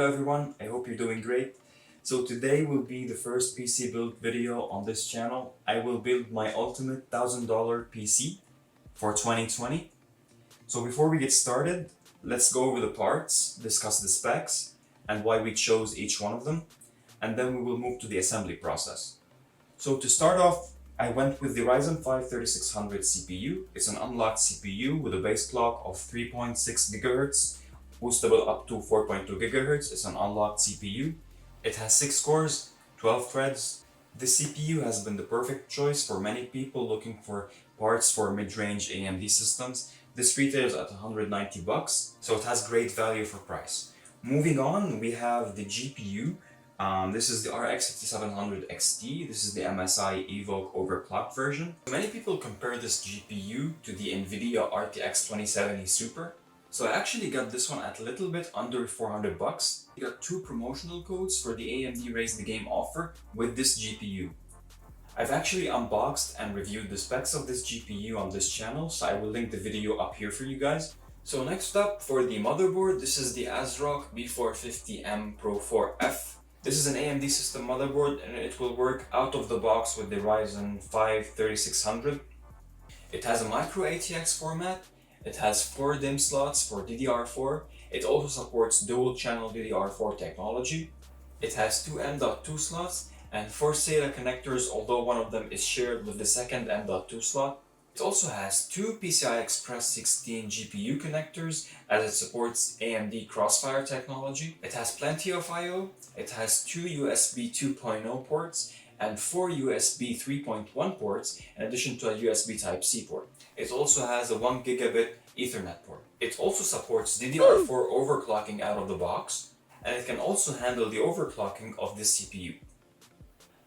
Hello everyone, I hope you're doing great. So today will be the first PC build video on this channel. I will build my ultimate $1,000 PC for 2020. So before we get started, let's go over the parts, discuss the specs, and why we chose each one of them, and then we will move to the assembly process. So to start off, I went with the Ryzen 5 3600 CPU. It's an unlocked CPU with a base clock of 3.6 GHz, boostable up to 4.2 GHz. It's an unlocked CPU. It has 6 cores, 12 threads. This CPU has been the perfect choice for many people looking for parts for mid-range AMD systems. This retails at $190, so it has great value for price. Moving on, we have the GPU. This is the RX 5700 XT. This is the MSI EVOKE overclocked version. Many people compare this GPU to the NVIDIA RTX 2070 Super. So I actually got this one at a little bit under $400. I got 2 promotional codes for the AMD Raise the Game offer with this GPU. I've actually unboxed and reviewed the specs of this GPU on this channel, so I will link the video up here for you guys. So next up, for the motherboard, this is the Asrock B450M Pro 4F. This is an AMD system motherboard and it will work out of the box with the Ryzen 5 3600. It has a micro ATX format. It has 4 DIMM slots for DDR4. It also supports dual channel DDR4 technology. It has 2 M.2 slots and 4 SATA connectors, although one of them is shared with the second M.2 slot. It also has 2 PCI Express 16 GPU connectors as it supports AMD Crossfire technology. It has plenty of I/O. It has 2 USB 2.0 ports and 4 USB 3.1 ports in addition to a USB Type-C port. It also has a 1 gigabit Ethernet port. It also supports DDR4 overclocking out of the box, and it can also handle the overclocking of this CPU.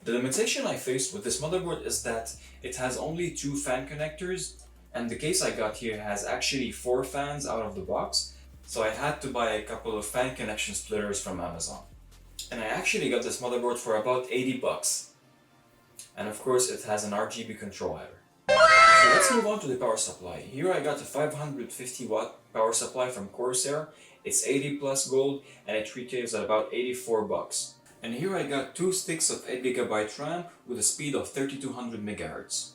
The limitation I faced with this motherboard is that it has only 2 fan connectors, and the case I got here has actually 4 fans out of the box, so I had to buy a couple of fan connection splitters from Amazon. And I actually got this motherboard for about $80. And of course it has an RGB control header. So let's move on to the power supply. Here I got a 550 watt power supply from Corsair. It's 80 plus gold and it retails at about $84. And here I got 2 sticks of 8GB RAM with a speed of 3200 MHz.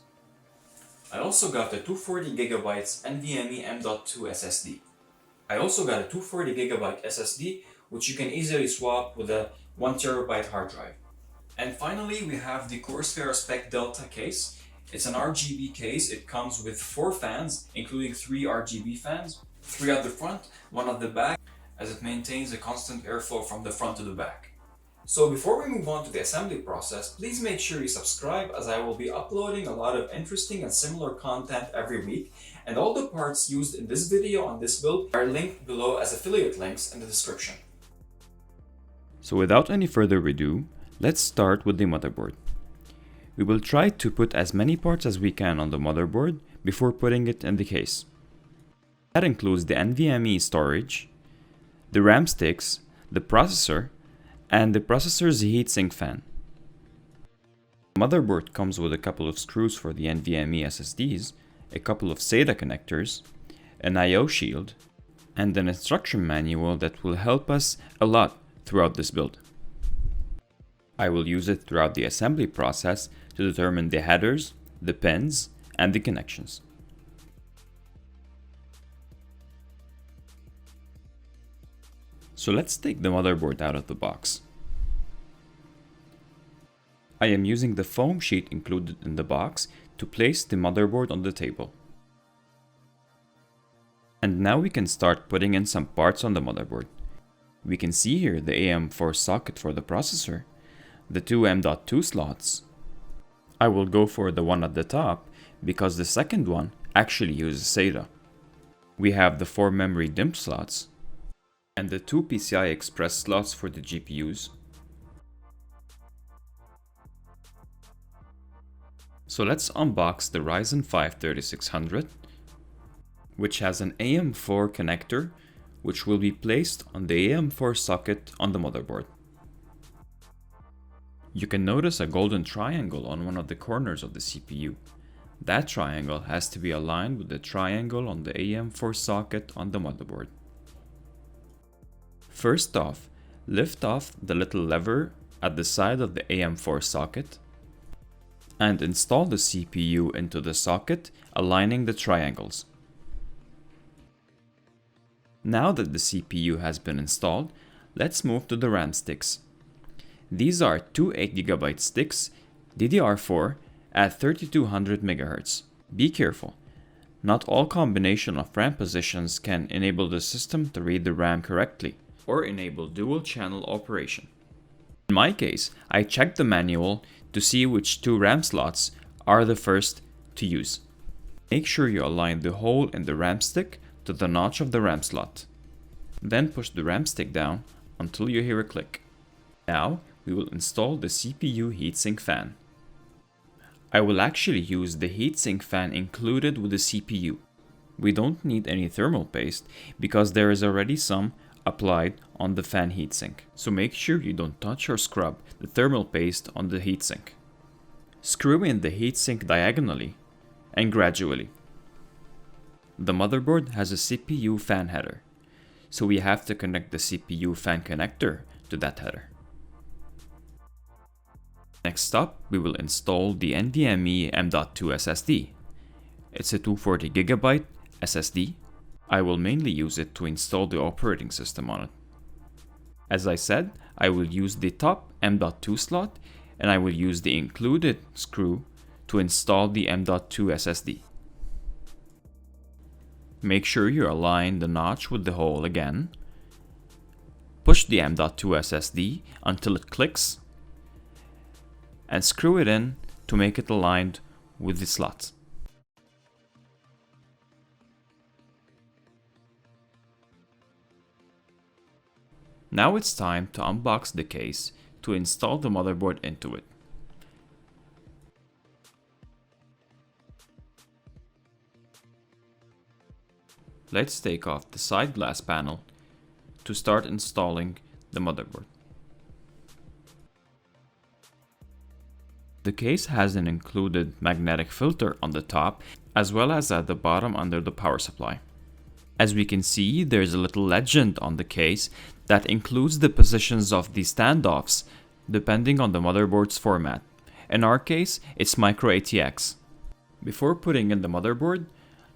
I also got a 240GB NVMe M.2 SSD. I also got a 240GB SSD, which you can easily swap with a 1TB hard drive. And finally, we have the Corsair SPEC-DELTA case. It's an RGB case. It comes with 4 fans, including 3 RGB fans, 3 at the front, 1 at the back, as it maintains a constant airflow from the front to the back. So before we move on to the assembly process, please make sure you subscribe, as I will be uploading a lot of interesting and similar content every week, and all the parts used in this video on this build are linked below as affiliate links in the description. So without any further ado, let's start with the motherboard. We will try to put as many parts as we can on the motherboard before putting it in the case. That includes the NVMe storage, the RAM sticks, the processor, and the processor's heatsink fan. The motherboard comes with a couple of screws for the NVMe SSDs, a couple of SATA connectors, an I/O shield, and an instruction manual that will help us a lot throughout this build. I will use it throughout the assembly process to determine the headers, the pins, and the connections. So let's take the motherboard out of the box. I am using the foam sheet included in the box to place the motherboard on the table. And now we can start putting in some parts on the motherboard. We can see here the AM4 socket for the processor, the 2 M.2 slots. I will go for the one at the top because the second one actually uses SATA. We have the 4 memory DIMM slots and the 2 PCI Express slots for the GPUs. So let's unbox the Ryzen 5 3600, which has an AM4 connector, which will be placed on the AM4 socket on the motherboard. You can notice a golden triangle on one of the corners of the CPU. That triangle has to be aligned with the triangle on the AM4 socket on the motherboard. First off, Lift off the little lever at the side of the AM4 socket and install the CPU into the socket, aligning the triangles. Now that the CPU has been installed, let's move to the RAM sticks. These are two 8GB sticks, DDR4 at 3200 MHz. Be careful. Not all combination of RAM positions can enable the system to read the RAM correctly or enable dual channel operation. In my case, I checked the manual to see which two RAM slots are the first to use. Make sure you align the hole in the RAM stick to the notch of the RAM slot. Then push the RAM stick down until you hear a click. Now we will install the CPU heatsink fan. I will actually use the heatsink fan included with the CPU. We don't need any thermal paste because there is already some applied on the fan heatsink, so make sure you don't touch or scrub the thermal paste on the heatsink. Screw in the heatsink diagonally and gradually. The motherboard has a CPU fan header, so we have to connect the CPU fan connector to that header. Next up, we will install the NVMe M.2 SSD. It's a 240GB SSD. I will mainly use it to install the operating system on it. As I said, I will use the top M.2 slot and I will use the included screw to install the M.2 SSD. Make sure you align the notch with the hole again. Push the M.2 SSD until it clicks and screw it in to make it aligned with the slots. Now it's time to unbox the case to install the motherboard into it. Let's take off the side glass panel to start installing the motherboard. The case has an included magnetic filter on the top as well as at the bottom under the power supply. As we can see, there's a little legend on the case that includes the positions of the standoffs depending on the motherboard's format. In our case, it's micro ATX. Before putting in the motherboard,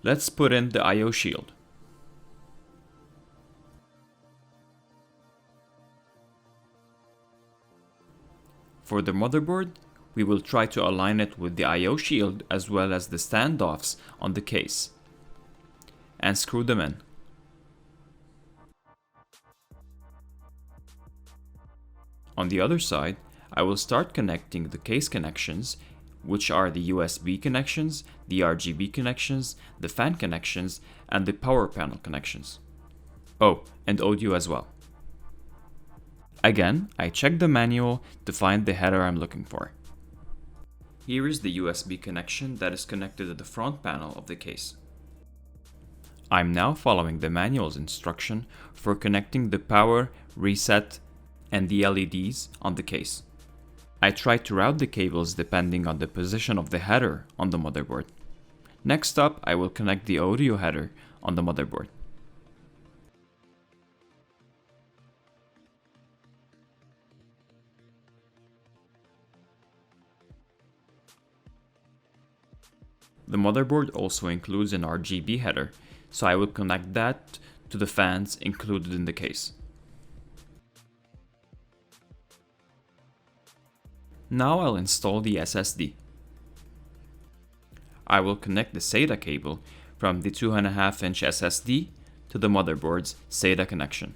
let's put in the I/O shield. For the motherboard, we will try to align it with the I/O shield as well as the standoffs on the case and screw them in. On the other side, I will start connecting the case connections, which are the USB connections, the RGB connections, the fan connections, and the power panel connections. Oh, and audio as well. Again, I check the manual to find the header I'm looking for. Here is the USB connection that is connected to the front panel of the case. I'm now following the manual's instruction for connecting the power, reset, and the LEDs on the case. I try to route the cables depending on the position of the header on the motherboard. Next up, I will connect the audio header on the motherboard. The motherboard also includes an RGB header, so I will connect that to the fans included in the case. Now I'll install the SSD. I will connect the SATA cable from the 2.5-inch SSD to the motherboard's SATA connection.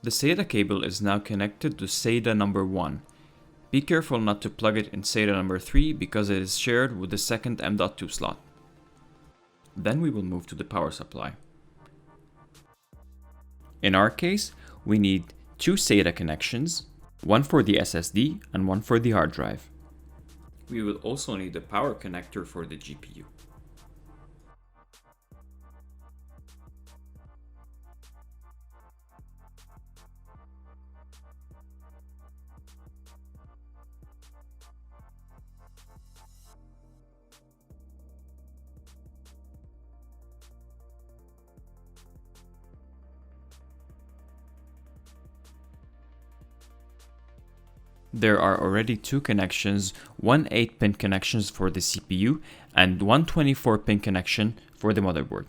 The SATA cable is now connected to SATA number 1. Be careful not to plug it in SATA number 3 because it is shared with the second M.2 slot. Then we will move to the power supply. In our case, we need two SATA connections, one for the SSD and one for the hard drive. We will also need a power connector for the GPU. There are already two connections, one 8-pin connections for the CPU and one 24-pin connection for the motherboard.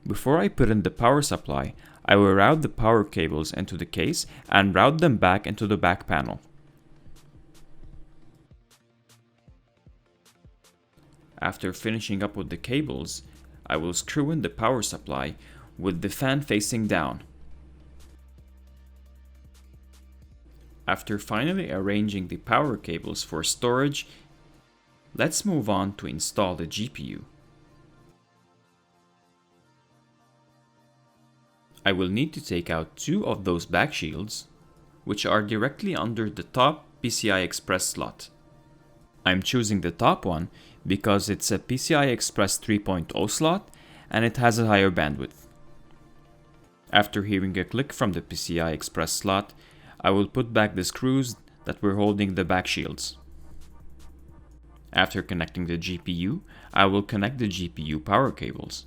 Before I put in the power supply, I will route the power cables into the case and route them back into the back panel. After finishing up with the cables, I will screw in the power supply with the fan facing down. After finally arranging the power cables for storage, let's move on to install the GPU. I will need to take out two of those back shields, which are directly under the top PCI Express slot. I'm choosing the top one because it's a PCI Express 3.0 slot and it has a higher bandwidth. After hearing a click from the PCI Express slot, I will put back the screws that were holding the back shields. After connecting the GPU, I will connect the GPU power cables.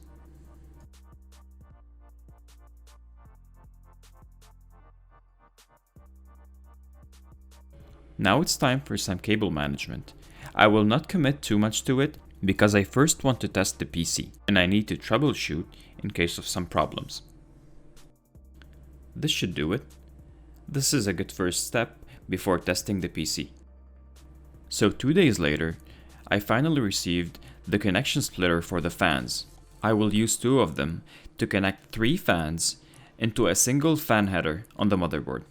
Now it's time for some cable management. I will not commit too much to it because I first want to test the PC and I need to troubleshoot in case of some problems. This should do it. This is a good first step before testing the PC. So 2 days later, I finally received the connection splitter for the fans. I will use two of them to connect 3 fans into a single fan header on the motherboard.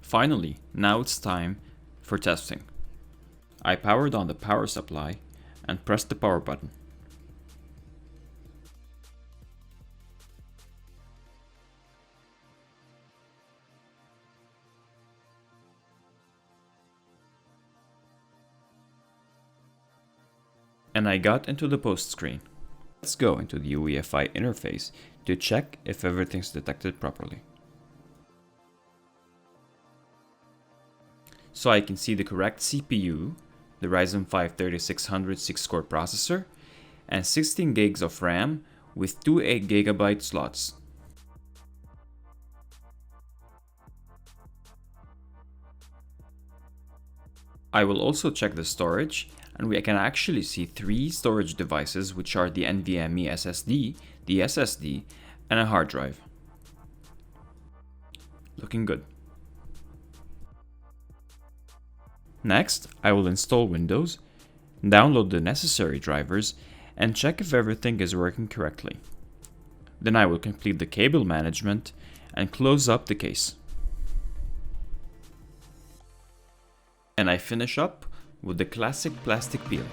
Finally, now it's time for testing. I powered on the power supply and pressed the power button. And I got into the post screen. Let's go into the UEFI interface to check if everything's detected properly. So I can see the correct CPU, the Ryzen 5 3600 6-core processor, and 16 gigs of RAM with two 8GB slots. I will also check the storage, and we can actually see 3 storage devices, which are the NVMe SSD, the SSD, and a hard drive. Looking good. Next, I will install Windows, download the necessary drivers, and check if everything is working correctly. Then I will complete the cable management and close up the case. And I finish up with the classic plastic peel.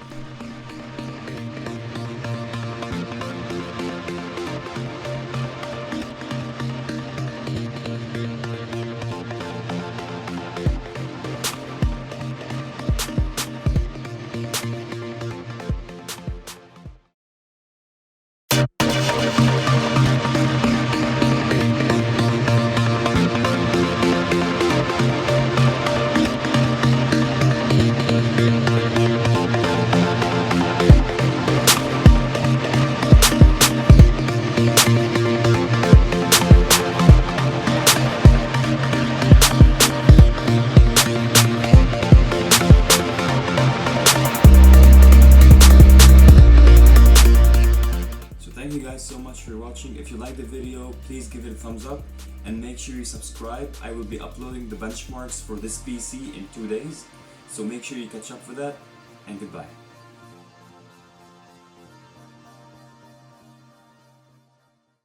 So much for watching. If you like the video, please give it a thumbs up and make sure you subscribe. I will be uploading the benchmarks for this PC in 2 days, so make sure you catch up with that, and goodbye.